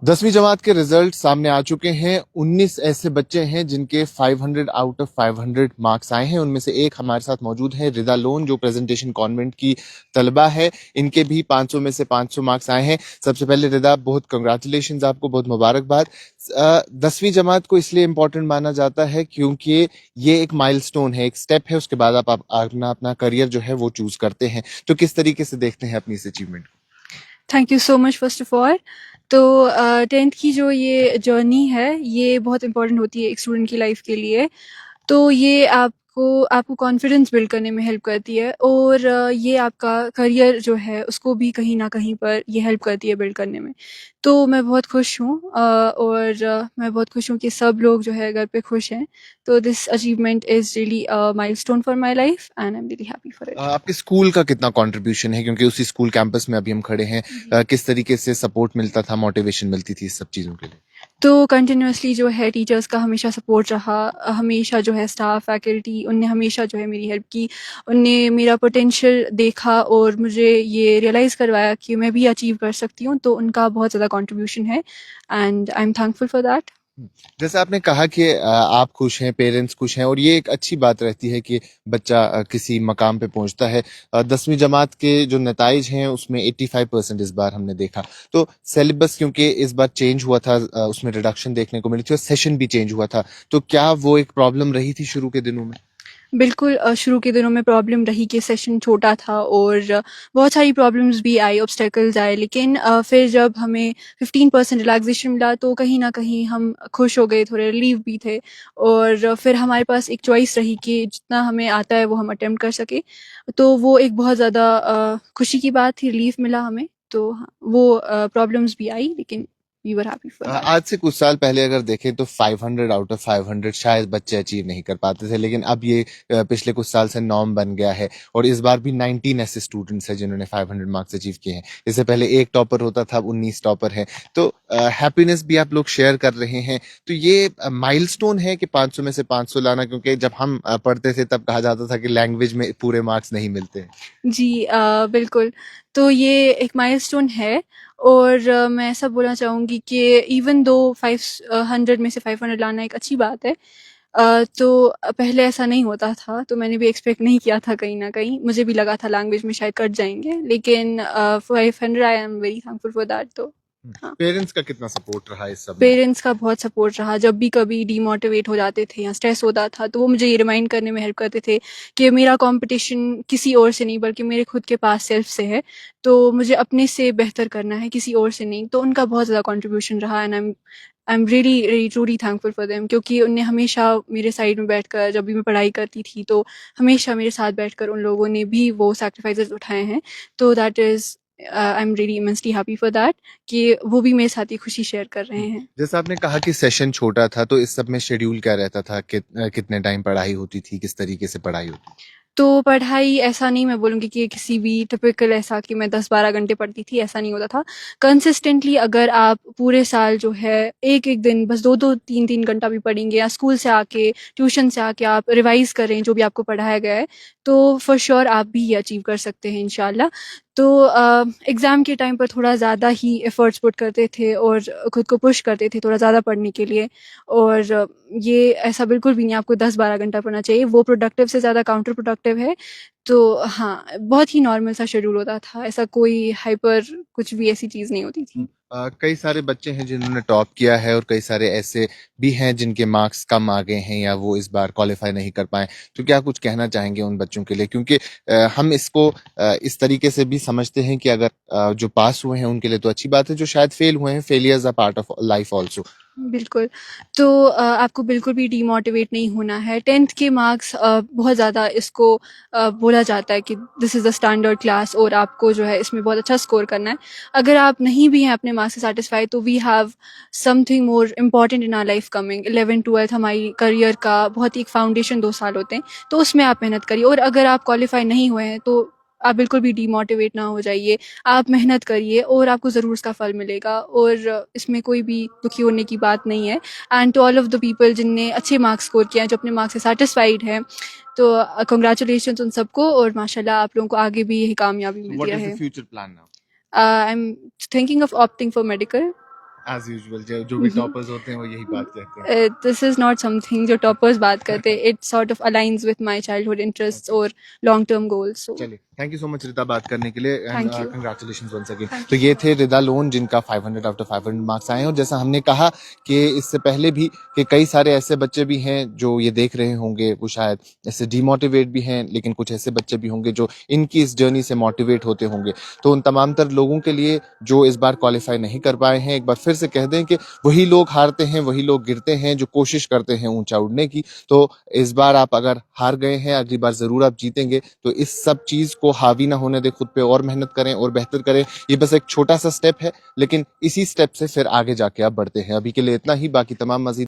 10वीं जमात के रिजल्ट सामने आ चुके हैं। 19 ऐसे बच्चे हैं जिनके 500 आउट ऑफ 500 मार्क्स आए हैं। उनमें से एक हमारे साथ मौजूद है, रिदा लोन, जो प्रेजेंटेशन कॉन्वेंट की तलबा है। इनके भी 500 में से 500 मार्क्स आए हैं। सबसे पहले रिदा, बहुत कंग्रेचुलेशंस, आपको बहुत मुबारकबाद। 10वीं जमात को इसलिए इम्पोर्टेंट माना जाता है क्योंकि ये एक माइलस्टोन है, एक स्टेप है। उसके बाद आप अपना करियर जो है वो चूज करते हैं। तो किस तरीके से देखते हैं अपनी इस अचीवमेंट को? Thank you so much first of all. तो 10th की जो ये जर्नी है ये बहुत इंपॉर्टेंट होती है एक स्टूडेंट की लाइफ के लिए। तो ये आपको कॉन्फिडेंस बिल्ड करने में हेल्प करती है और ये आपका करियर जो है उसको भी कहीं ना कहीं पर ये हेल्प करती है बिल्ड करने में। तो मैं बहुत खुश हूँ और मैं बहुत खुश हूँ कि सब लोग जो है घर पे खुश हैं। तो this achievement is really a milestone for my life and I am really happy for it. आपके स्कूल का कितना कंट्रीब्यूशन है, क्योंकि उसी स्कूल कैंपस में अभी हम खड़े हैं। किस तरीके से सपोर्ट मिलता था, मोटिवेशन मिलती थी इस सब चीजों के लिए? तो कंटिन्यूअसली जो है टीचर्स का हमेशा सपोर्ट रहा। हमेशा जो है स्टाफ फैकल्टी उनने हमेशा जो है मेरी हेल्प की। उनने मेरा पोटेंशियल देखा और मुझे ये रियलाइज़ करवाया कि मैं भी अचीव कर सकती हूँ। तो उनका बहुत ज़्यादा कंट्रीब्यूशन है and I am thankful for that. जैसे आपने कहा कि आप खुश हैं, पेरेंट्स खुश हैं, और ये एक अच्छी बात रहती है कि बच्चा किसी मकाम पे पहुंचता है। 10वीं जमात के जो नताइज हैं उसमें 85% इस बार हमने देखा। तो सिलेबस क्योंकि इस बार चेंज हुआ था, उसमें रिडक्शन देखने को मिली थी और सेशन भी चेंज हुआ था। तो क्या वो एक प्रॉब्लम रही थी शुरू के दिनों में? बिल्कुल शुरू के दिनों में प्रॉब्लम रही कि सेशन छोटा था और बहुत सारी प्रॉब्लम्स भी आई, ऑब्स्टेकल्स आए। लेकिन फिर जब हमें 15% रिलैक्सेशन मिला तो कहीं न कहीं हम खुश हो गए, थोड़े रिलीव भी थे। और फिर हमारे पास एक चॉइस रही कि जितना हमें आता है वो हम अटेम्प्ट कर सकें। तो वो एक बहुत ज़्यादा खुशी की बात थी, रिलीफ़ मिला हमें। तो हाँ, वो प्रॉब्लम्स भी आई लेकिन we were happy for that. आज से कुछ साल पहले अगर देखें तो 500 आउट ऑफ 500 शायद बच्चे अचीव नहीं कर पाते थे, लेकिन अब ये पिछले कुछ साल से नॉर्म बन गया है। और इस बार भी 19 ऐसे स्टूडेंट्स हैं जिन्होंने 500 मार्क्स अचीव किए हैं। इससे पहले एक टॉपर होता था, अब 19 टॉपर हैं। तो हैप्पीनेस भी आप लोग शेयर कर रहे हैं। तो ये माइलस्टोन है कि 500 में से 500 लाना, क्योंकि जब हम पढ़ते थे तब कहा जाता था कि लैंग्वेज में पूरे मार्क्स नहीं मिलते हैं। जी बिल्कुल। तो ये एक माइलस्टोन है और मैं ऐसा बोलना चाहूँगी कि इवन दो 500 में से 500 लाना एक अच्छी बात है। तो पहले ऐसा नहीं होता था, तो मैंने भी एक्सपेक्ट नहीं किया था कहीं न कहीं। मुझे भी लगा था लैंग्वेज में शायद कट जाएँगे, लेकिन 500 I am very thankful for that. तो हाँ। पेरेंट्स का कितना सपोर्ट रहा इस सब में? पेरेंट्स का बहुत सपोर्ट रहा। जब भी कभी डीमोटिवेट हो जाते थे या स्ट्रेस होता था तो वो मुझे ये रिमाइंड करने में हेल्प करते थे कि मेरा कंपटीशन किसी और से नहीं बल्कि मेरे खुद के पास सेल्फ से है। तो मुझे अपने से बेहतर करना है, किसी और से नहीं। तो उनका बहुत ज़्यादा कंट्रीब्यूशन रहा and I am really really truly thankful for them, क्योंकि उनने हमेशा मेरे साइड में बैठकर जब भी मैं पढ़ाई करती थी तो हमेशा मेरे साथ बैठकर उन लोगों ने भी वो सैक्रिफाइसेस उठाए हैं। तो that is I am really immensely happy for that कि वो भी मेरे साथ ये खुशी शेयर कर रहे हैं। जैसा आपने कहा कि सेशन छोटा था, तो इस सब में शेड्यूल क्या रहता था? कितने टाइम पढ़ाई होती थी, किस तरीके से पढ़ाई होती थी? तो पढ़ाई ऐसा नहीं मैं बोलूँगी कि किसी भी टिपिकल ऐसा कि मैं 10-12 घंटे पढ़ती थी, ऐसा नहीं होता था। कंसिस्टेंटली अगर आप पूरे साल जो है 1-1 दिन बस 2-2 3-3 घंटा भी पढ़ेंगे या स्कूल से आके, ट्यूशन से आके आप रिवाइज़ करें जो भी आपको पढ़ाया गया है, तो फॉर श्योर आप भी ये अचीव कर सकते हैं इंशाल्लाह। तो एग्ज़ाम के टाइम पर थोड़ा ज़्यादा ही एफ़र्ट्स पुट करते थे और खुद को पुश करते थे थोड़ा ज़्यादा पढ़ने के लिए। और ये ऐसा बिल्कुल भी नहीं आपको 10-12 घंटा पढ़ना चाहिए, वो प्रोडक्टिव से ज़्यादा काउंटर प्रोडक्टिव है। तो हाँ, बहुत ही नॉर्मल सा शेड्यूल होता था, ऐसा कोई हाइपर कुछ भी ऐसी चीज़ नहीं होती थी। कई सारे बच्चे हैं जिन्होंने टॉप किया है और कई सारे ऐसे भी हैं जिनके मार्क्स कम आ गए हैं या वो इस बार क्वालिफाई नहीं कर पाए। तो क्या कुछ कहना चाहेंगे उन बच्चों के लिए? क्योंकि हम इसको इस तरीके से भी समझते हैं कि अगर जो पास हुए हैं उनके लिए तो अच्छी बात है, जो शायद फेल हुए हैं, failures are part of life also. बिल्कुल। तो आपको बिल्कुल भी डिमोटिवेट नहीं होना है। 10th के मार्क्स बहुत ज़्यादा इसको बोला जाता है कि this is the standard class और आपको जो है इसमें बहुत अच्छा स्कोर करना है। अगर आप नहीं भी हैं अपने मार्क्स से सैटिस्फाइड तो we have something more important in our life coming. 11th-12th हमारी करियर का बहुत ही एक फाउंडेशन 2 साल होते हैं, तो उसमें आप मेहनत करिए। और अगर आप क्वालीफाई नहीं हुए हैं तो आप बिल्कुल भी डिमोटिवेट ना हो जाइए। आप मेहनत करिए और आपको ज़रूर उसका फल मिलेगा और इसमें कोई भी दुखी होने की बात नहीं है। And to all of the people जिनने अच्छे मार्क्स स्कोर किए हैं, जो अपने मार्क्स से सैटिस्फाइड हैं, तो कांग्रेचुलेशंस उन सबको और माशाल्लाह आप लोगों को आगे भी यही कामयाबी मिलती व्हाट इज द रहे। Future plan now? I am thinking of opting for medical. As usual जो भी टॉपर्स होते हैं वो यही बात कहते हैं। दिस इज नॉट समथिंग जो टॉपर्स बात करते हैं, it sort of aligns with my childhood interests और लॉन्ग टर्म गोल्स। सो चलिए, thank you so much Rida बात करने के लिए and thank you. Congratulations once again. Thank तो यू ये सो थे रिदा लोन जिनका 500 आउट ऑफ 500 मार्क्स आए हैं और जैसा हमने कहा कि इससे पहले भी कि कई सारे ऐसे बच्चे भी हैं जो ये देख रहे होंगे, वो शायद ऐसे डिमोटिवेट भी हैं, लेकिन कुछ ऐसे बच्चे भी होंगे जो इनकी इस जर्नी से मोटिवेट होते होंगे। तो उन तमाम तर लोगों के लिए जो इस बार क्वालिफाई नहीं कर पाए हैं, एक बार फिर से कह दें कि वही लोग हारते हैं, वही लोग गिरते हैं जो कोशिश करते हैं ऊंचा उड़ने की। तो इस बार आप अगर हार गए हैं, अगली बार जरूर आप जीतेंगे। तो इस सब चीज को हावी ना होने दें, खुद पे और मेहनत करें और बेहतर करें। ये बस एक छोटा सा स्टेप है, लेकिन इसी स्टेप से फिर आगे जाके आप बढ़ते हैं। अभी के लिए इतना ही, बाकी तमाम मजीद